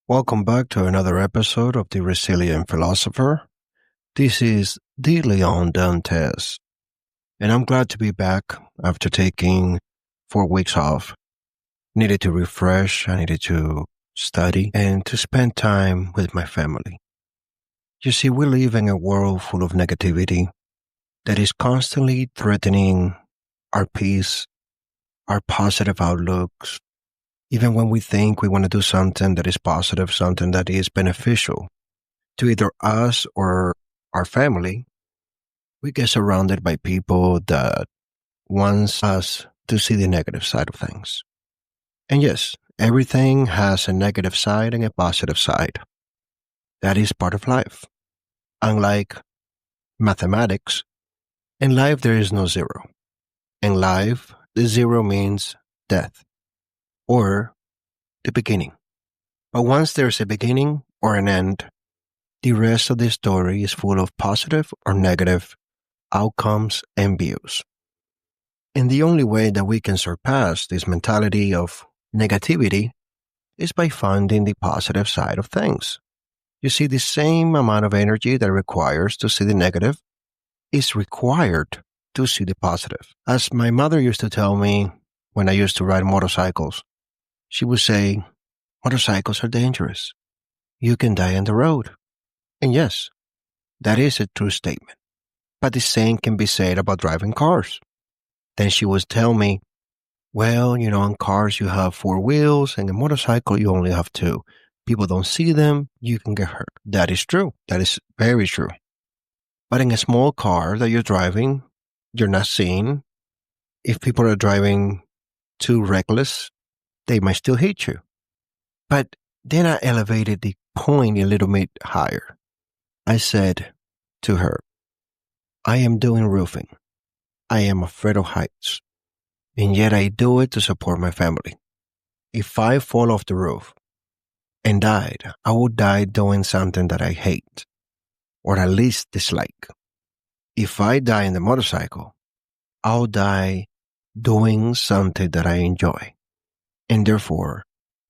Welcome back to another episode of The Resilient Philosopher. This is the Leon Dantes, and I'm glad to be back after taking 4 weeks off. Needed to refresh, I needed to study, and to spend time with my family. You see, we live in a world full of negativity that is constantly threatening our peace, our positive outlooks, even when we think we want to do something that is positive, something that is beneficial to either us or our family, we get surrounded by people that wants us to see the negative side of things. And yes, everything has a negative side and a positive side. That is part of life. Unlike mathematics, in life there is no zero. In life, the zero means death or the beginning. But once there's a beginning or an end, the rest of the story is full of positive or negative outcomes and views. And the only way that we can surpass this mentality of negativity is by finding the positive side of things. You see, the same amount of energy that requires to see the negative is required to see the positive. As my mother used to tell me when I used to ride motorcycles, she would say, motorcycles are dangerous. You can die on the road. And yes, that is a true statement. But the same can be said about driving cars. Then she would tell me, well, on cars you have four wheels, and a motorcycle you only have two. People don't see them, you can get hurt. That is true. That is very true. But in a small car that you're driving, you're not seeing. If people are driving too reckless, they might still hit you. But then I elevated the point a little bit higher. I said to her, I am doing roofing. I am afraid of heights. And yet I do it to support my family. If I fall off the roof and died, I would die doing something that I hate, or at least dislike. If I die in the motorcycle, I'll die doing something that I enjoy. And therefore,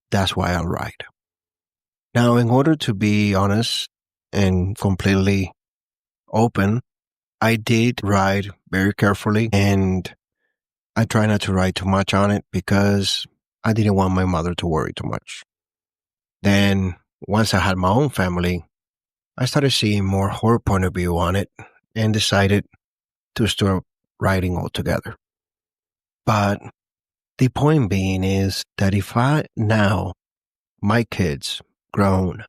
that's why I'll ride. Now, in order to be honest and completely open, I did ride very carefully, and I try not to ride too much on it because I didn't want my mother to worry too much. Then, once I had my own family, I started seeing more her point of view on it and decided to start riding altogether. But the point being is that if my kids, grown,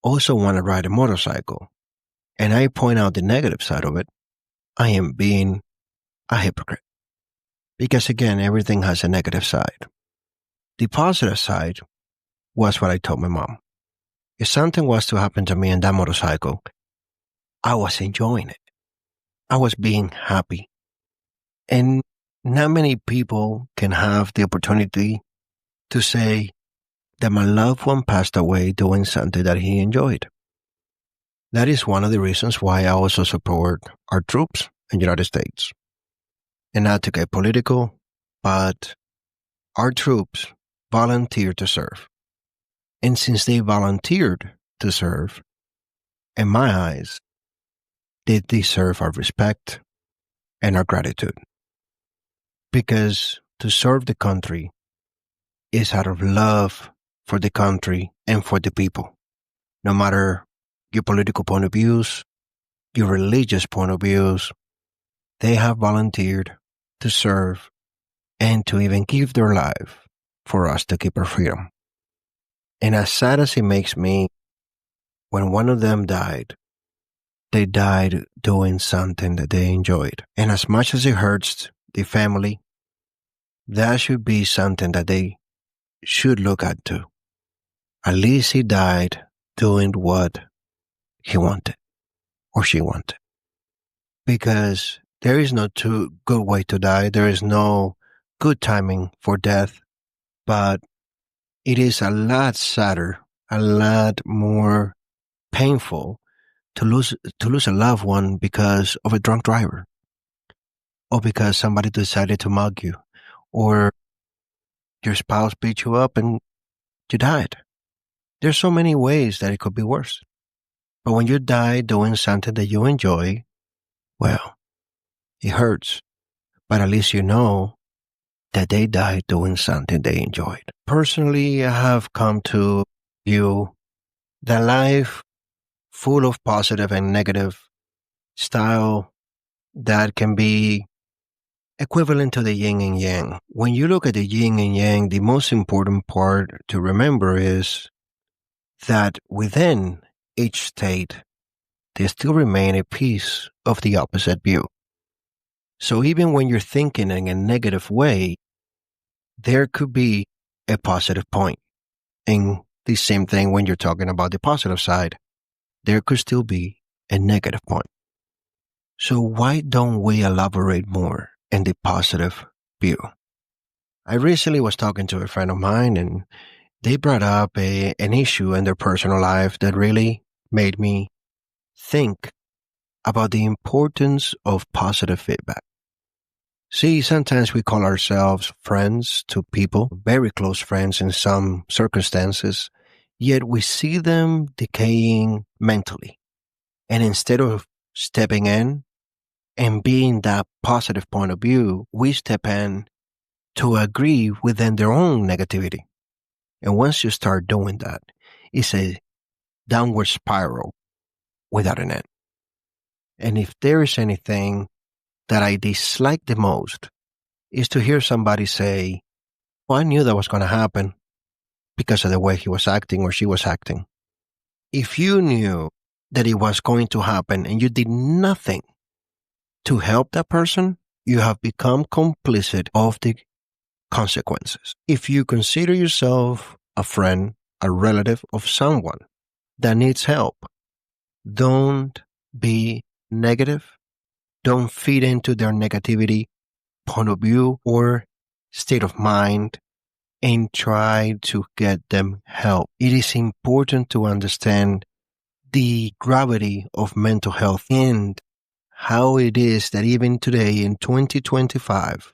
also want to ride a motorcycle, and I point out the negative side of it, I am being a hypocrite. Because again, everything has a negative side. The positive side was what I told my mom. If something was to happen to me in that motorcycle, I was enjoying it. I was being happy. And not many people can have the opportunity to say that my loved one passed away doing something that he enjoyed. That is one of the reasons why I also support our troops in the United States. And not to get political, but our troops volunteered to serve. And since they volunteered to serve, in my eyes, they deserve our respect and our gratitude. Because to serve the country is out of love for the country and for the people. No matter your political point of views, your religious point of views, they have volunteered to serve and to even give their life for us to keep our freedom. And as sad as it makes me, when one of them died, they died doing something that they enjoyed. And as much as it hurts the family, that should be something that they should look at too. At least he died doing what he wanted or she wanted. Because there is no too good way to die. There is no good timing for death. But it is a lot sadder, a lot more painful to lose a loved one because of a drunk driver, or because somebody decided to mug you, or your spouse beat you up and you died. There's so many ways that it could be worse. But when you die doing something that you enjoy, well, it hurts. But at least you know that they died doing something they enjoyed. Personally, I have come to view that life full of positive and negative style that can be equivalent to the yin and yang. When you look at the yin and yang, the most important part to remember is that within each state, there still remain a piece of the opposite view. So even when you're thinking in a negative way, there could be a positive point. And the same thing when you're talking about the positive side, there could still be a negative point. So why don't we elaborate more in the positive view? I recently was talking to a friend of mine, and they brought up an issue in their personal life that really made me think about the importance of positive feedback. See, sometimes we call ourselves friends to people, very close friends in some circumstances, yet we see them decaying mentally. And instead of stepping in and being that positive point of view, we step in to agree within their own negativity. And once you start doing that, it's a downward spiral without an end. And if there is anything that I dislike the most, is to hear somebody say, well, I knew that was going to happen because of the way he was acting or she was acting. If you knew that it was going to happen and you did nothing to help that person, you have become complicit of the consequences. If you consider yourself a friend, a relative of someone that needs help, don't be negative. Don't feed into their negativity point of view or state of mind and try to get them help. It is important to understand the gravity of mental health and how it is that even today in 2025,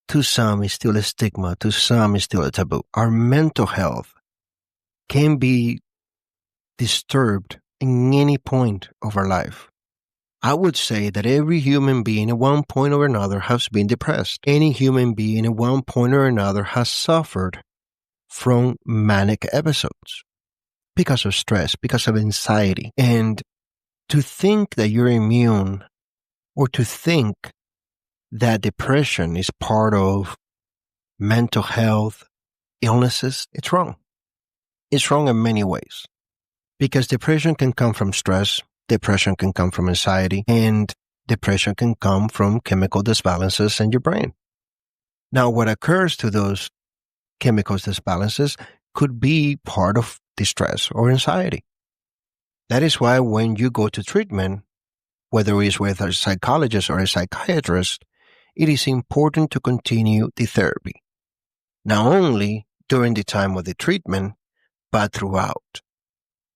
to some is still a stigma, to some is still a taboo. Our mental health can be disturbed in any point of our life. I would say that every human being at one point or another has been depressed. Any human being at one point or another has suffered from manic episodes because of stress, because of anxiety. And to think that you're immune or to think that depression is part of mental health illnesses, it's wrong. It's wrong in many ways because depression can come from stress. Depression can come from anxiety, and depression can come from chemical disbalances in your brain. Now, what occurs to those chemical disbalances could be part of the stress or anxiety. That is why when you go to treatment, whether it's with a psychologist or a psychiatrist, it is important to continue the therapy, not only during the time of the treatment, but throughout.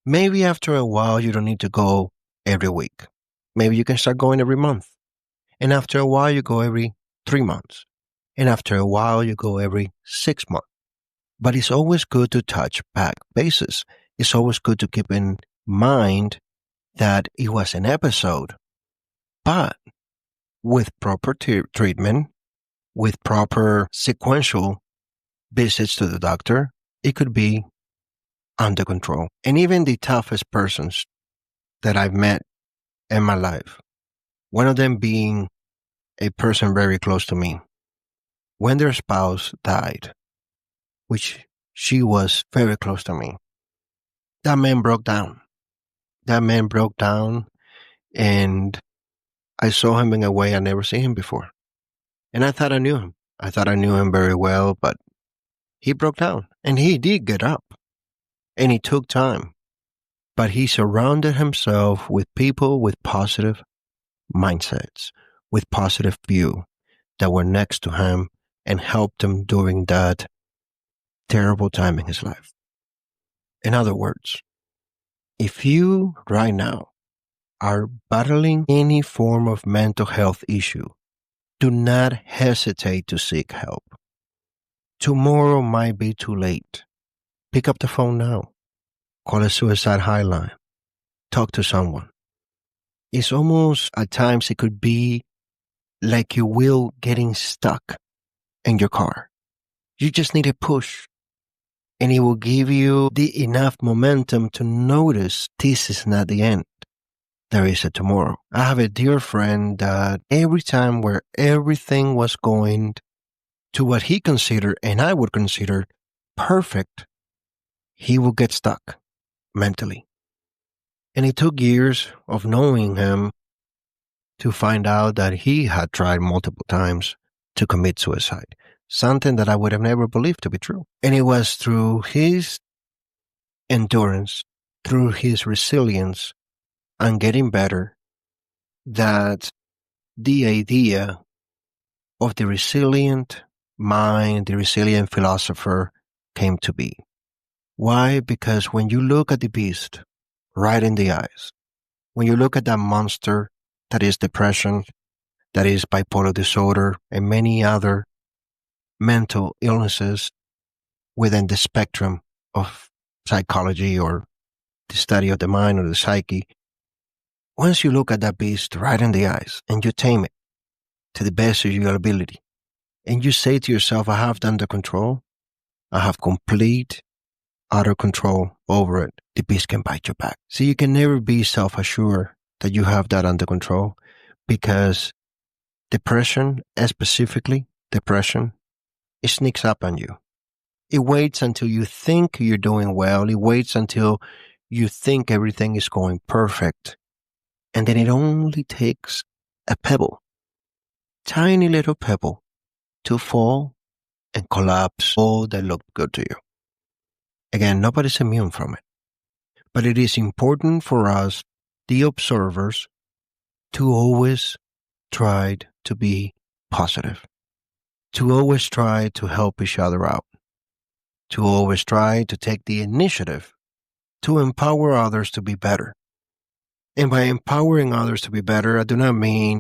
Maybe after a while, you don't need to go every week. Maybe you can start going every month. And after a while, you go every 3 months. And after a while, you go every 6 months. But it's always good to touch back bases. It's always good to keep in mind that it was an episode. But with proper treatment, with proper sequential visits to the doctor, it could be under control. And even the toughest persons that I've met in my life, one of them being a person very close to me, when their spouse died, which she was very close to me, that man broke down. That man broke down, and I saw him in a way I never seen him before. And I thought I knew him. I thought I knew him very well, but he broke down, and he did get up, and it took time. But he surrounded himself with people with positive mindsets, with positive view that were next to him and helped him during that terrible time in his life. In other words, if you right now are battling any form of mental health issue, do not hesitate to seek help. Tomorrow might be too late. Pick up the phone now. Call a suicide hotline. Talk to someone. It's almost, at times, it could be like your wheel getting stuck in your car. You just need a push, and it will give you the enough momentum to notice this is not the end. There is a tomorrow. I have a dear friend that every time where everything was going to what he considered and I would consider perfect, he would get stuck mentally. And it took years of knowing him to find out that he had tried multiple times to commit suicide, something that I would have never believed to be true. And it was through his endurance, through his resilience, and getting better, that the idea of the resilient mind, the resilient philosopher came to be. Why? Because when you look at the beast right in the eyes, when you look at that monster that is depression, that is bipolar disorder, and many other mental illnesses within the spectrum of psychology or the study of the mind or the psyche, once you look at that beast right in the eyes and you tame it to the best of your ability, and you say to yourself, I have it under control, I have complete, utter control over it, the beast can bite you back. So you can never be self-assured that you have that under control, because depression, specifically depression, it sneaks up on you. It waits until you think you're doing well. It waits until you think everything is going perfect. And then it only takes a pebble, tiny little pebble, to fall and collapse all that looked good to you. Again, nobody's immune from it. But it is important for us, the observers, to always try to be positive, to always try to help each other out, to always try to take the initiative to empower others to be better. And by empowering others to be better, I do not mean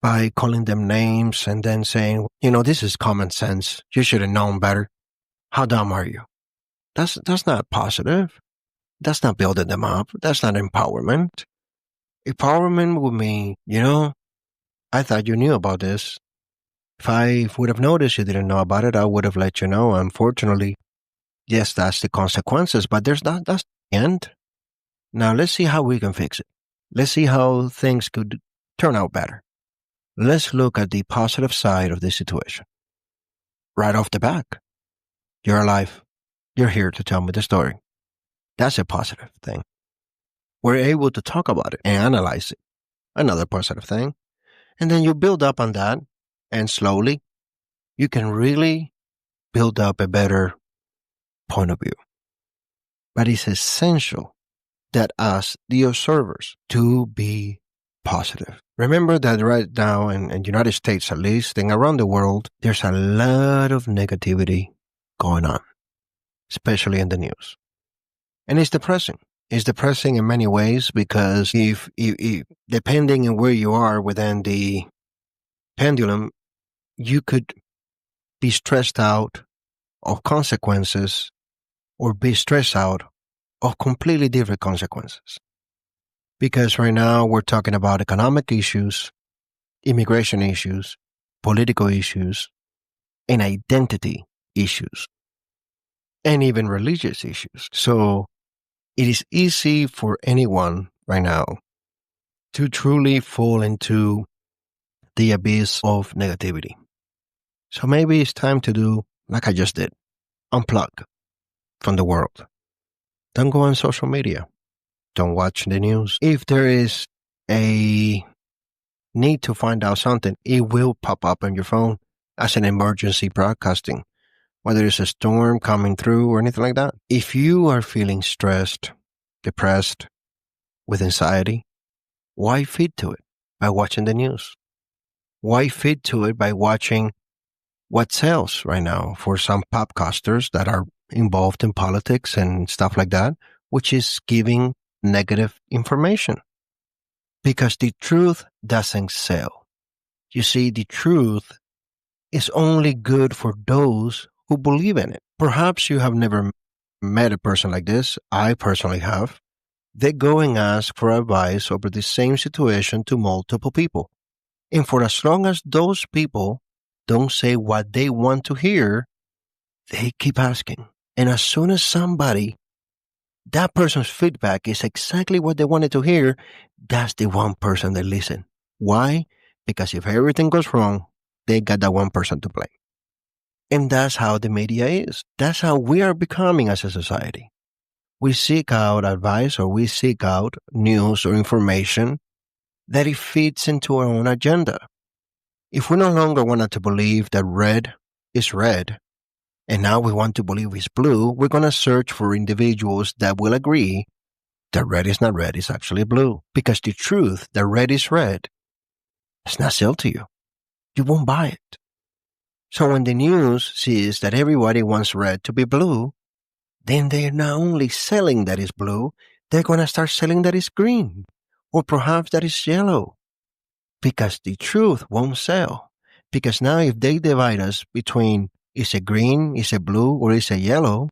by calling them names and then saying, this is common sense. You should have known better. How dumb are you? That's not positive. That's not building them up. That's not empowerment. Empowerment would mean, I thought you knew about this. If I would have noticed you didn't know about it, I would have let you know. Unfortunately, yes, that's the consequences, but that's the end. Now let's see how we can fix it. Let's see how things could turn out better. Let's look at the positive side of this situation. Right off the bat, you're alive. You're here to tell me the story. That's a positive thing. We're able to talk about it and analyze it. Another positive thing. And then you build up on that, and slowly you can really build up a better point of view. But it's essential that us, the observers, to be positive. Remember that right now in the United States, at least, and around the world, there's a lot of negativity going on, especially in the news. And it's depressing. It's depressing in many ways, because if depending on where you are within the pendulum, you could be stressed out of consequences or be stressed out of completely different consequences. Because right now we're talking about economic issues, immigration issues, political issues, and identity issues, and even religious issues. So it is easy for anyone right now to truly fall into the abyss of negativity. So maybe it's time to do like I just did. Unplug from the world. Don't go on social media. Don't watch the news. If there is a need to find out something, it will pop up on your phone as an emergency broadcasting, whether it's a storm coming through or anything like that. If you are feeling stressed, depressed, with anxiety, why feed to it by watching the news? Why feed to it by watching what sells right now for some podcasters that are involved in politics and stuff like that, which is giving negative information? Because the truth doesn't sell. You see, the truth is only good for those who believe in it. Perhaps you have never met a person like this. I personally have. They go and ask for advice over the same situation to multiple people. And for as long as those people don't say what they want to hear, they keep asking. And as soon as that person's feedback is exactly what they wanted to hear, that's the one person they listen. Why? Because if everything goes wrong, they got that one person to blame. And that's how the media is. That's how we are becoming as a society. We seek out advice or we seek out news or information that it fits into our own agenda. If we no longer wanted to believe that red is red, and now we want to believe it's blue, we're going to search for individuals that will agree that red is not red, it's actually blue. Because the truth that red is red is not sell to you. You won't buy it. So when the news sees that everybody wants red to be blue, then they're not only selling that it's blue, they're going to start selling that it's green, or perhaps that it's yellow. Because the truth won't sell. Because now if they divide us between is it green, is it blue, or is it yellow,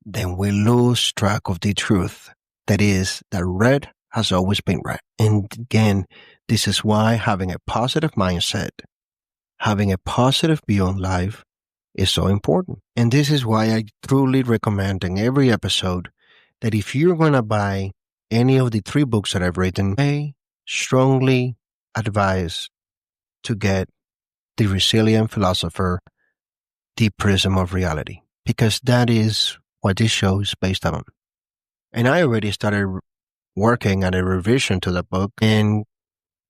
then we lose track of the truth. That is, that red has always been red. And again, this is why having a positive mindset, having a positive view on life is so important. And this is why I truly recommend in every episode that if you're going to buy any of the 3 books that I've written, I strongly advise to get The Resilient Philosopher, The Prism of Reality, because that is what this show is based on. And I already started working on a revision to the book and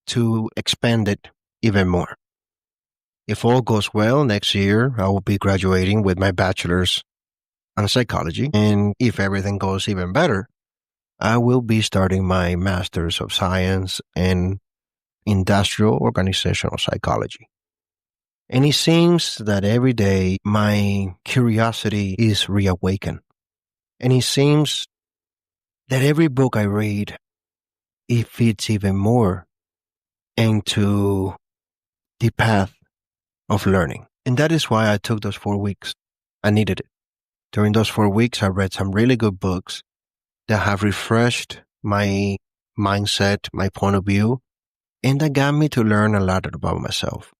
to expand it even more. If all goes well, next year I will be graduating with my bachelor's in psychology. And if everything goes even better, I will be starting my master's of science in industrial organizational psychology. And it seems that every day my curiosity is reawakened. And it seems that every book I read, it fits even more into the path of learning. And that is why I took those 4 weeks. I needed it. During those 4 weeks, I read some really good books that have refreshed my mindset, my point of view, and that got me to learn a lot about myself.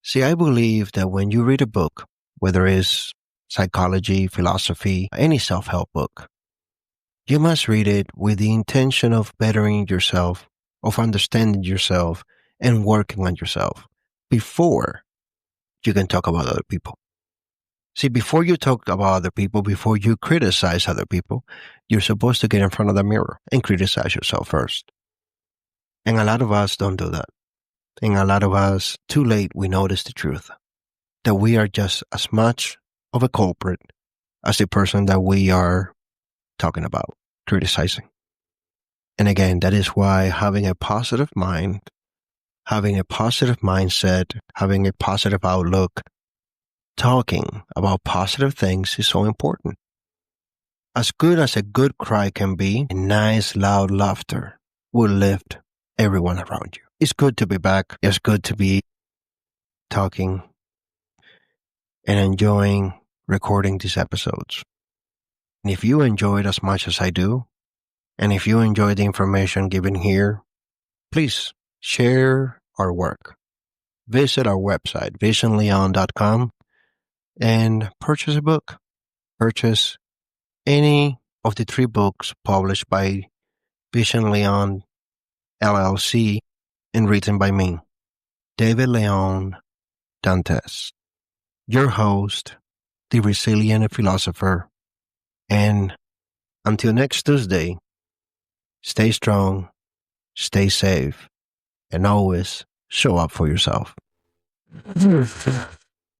See, I believe that when you read a book, whether it's psychology, philosophy, any self-help book, you must read it with the intention of bettering yourself, of understanding yourself, and working on yourself before you can talk about other people. See, before you talk about other people, before you criticize other people, you're supposed to get in front of the mirror and criticize yourself first. And a lot of us don't do that. And a lot of us, too late, we notice the truth. That we are just as much of a culprit as the person that we are talking about, criticizing. And again, that is why having a positive mind, having a positive mindset, having a positive outlook, talking about positive things is so important. As good as a good cry can be, a nice loud laughter will lift everyone around you. It's good to be back. It's good to be talking and enjoying recording these episodes. And if you enjoy it as much as I do, and if you enjoy the information given here, please share our work. Visit our website, visionleon.com, and purchase a book. Purchase any of the 3 books published by Vision Leon LLC and written by me, David Leon Dantes, your host, the resilient philosopher. And until next Tuesday, stay strong, stay safe, and always show up for yourself.